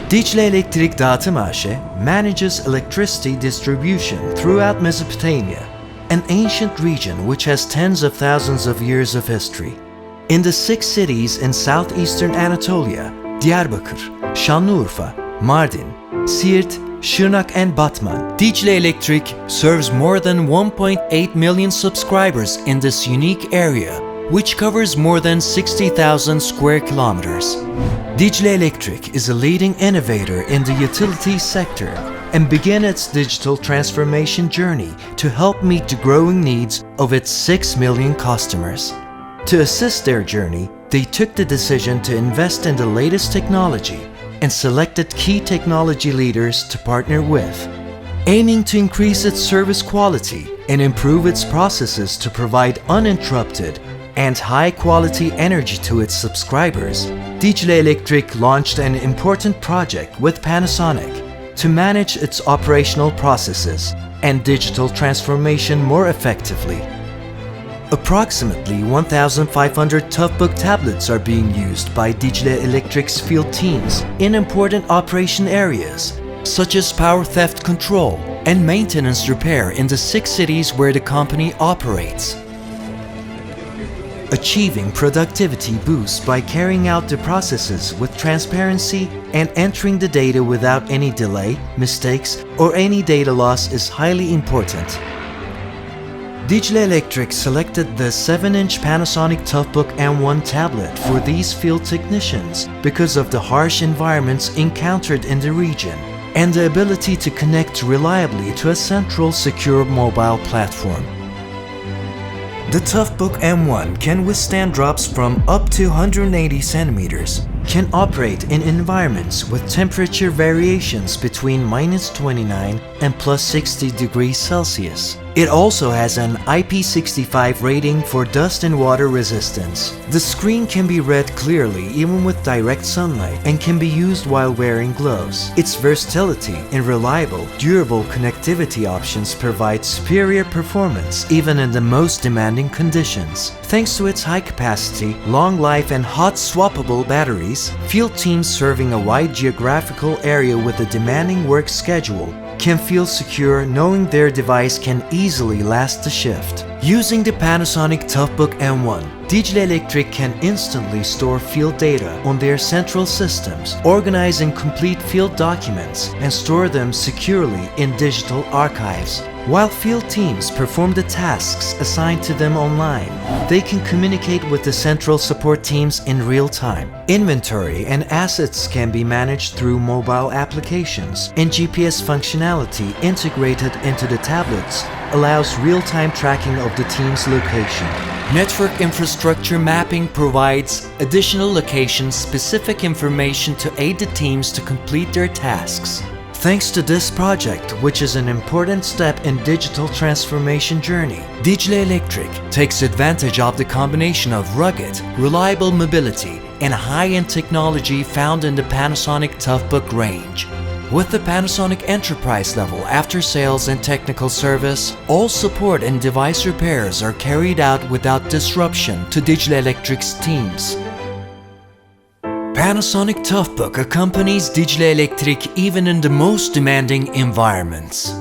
Dicle Elektrik Dağıtım AŞ manages electricity distribution throughout Mesopotamia, an ancient region which has tens of thousands of years of history. In the 6 cities in southeastern Anatolia, Diyarbakır, Şanlıurfa, Mardin, Siirt, Şırnak and Batman, Dicle Elektrik serves more than 1.8 million subscribers in this unique area, which covers more than 60,000 square kilometers. Dicle Elektrik is a leading innovator in the utilities sector and began its digital transformation journey to help meet the growing needs of its 6 million customers. To assist their journey, they took the decision to invest in the latest technology and selected key technology leaders to partner with. Aiming to increase its service quality and improve its processes to provide uninterrupted and high-quality energy to its subscribers, Dicle Elektrik launched an important project with Panasonic to manage its operational processes and digital transformation more effectively. Approximately 1,500 TOUGHBOOK tablets are being used by Dicle Elektrik's field teams in important operation areas, such as power theft control and maintenance repair in the 6 cities where the company operates. Achieving productivity boosts by carrying out the processes with transparency and entering the data without any delay, mistakes, or any data loss is highly important. Dicle Elektrik selected the 7-inch Panasonic TOUGHBOOK M1 tablet for these field technicians because of the harsh environments encountered in the region and the ability to connect reliably to a central secure mobile platform. The TOUGHBOOK M1 can withstand drops from up to 180 centimeters, can operate in environments with temperature variations between -29 and +60 degrees Celsius. It also has an IP65 rating for dust and water resistance. The screen can be read clearly even with direct sunlight and can be used while wearing gloves. Its versatility and reliable, durable connectivity options provide superior performance even in the most demanding conditions. Thanks to its high capacity, long life and hot swappable batteries, field teams serving a wide geographical area with a demanding work schedule can feel secure knowing their device can easily last the shift. Using the Panasonic TOUGHBOOK M1, Dicle Elektrik can instantly store field data on their central systems, organize and complete field documents, and store them securely in digital archives. While field teams perform the tasks assigned to them online, they can communicate with the central support teams in real time. Inventory and assets can be managed through mobile applications, and GPS functionality integrated into the tablets allows real-time tracking of the team's location. Network infrastructure mapping provides additional location-specific information to aid the teams to complete their tasks. Thanks to this project, which is an important step in digital transformation journey, Dicle Elektrik takes advantage of the combination of rugged, reliable mobility and high-end technology found in the Panasonic TOUGHBOOK range. With the Panasonic enterprise level after-sales and technical service, all support and device repairs are carried out without disruption to Dicle Elektrik's teams. Panasonic TOUGHBOOK accompanies Dicle Elektrik even in the most demanding environments.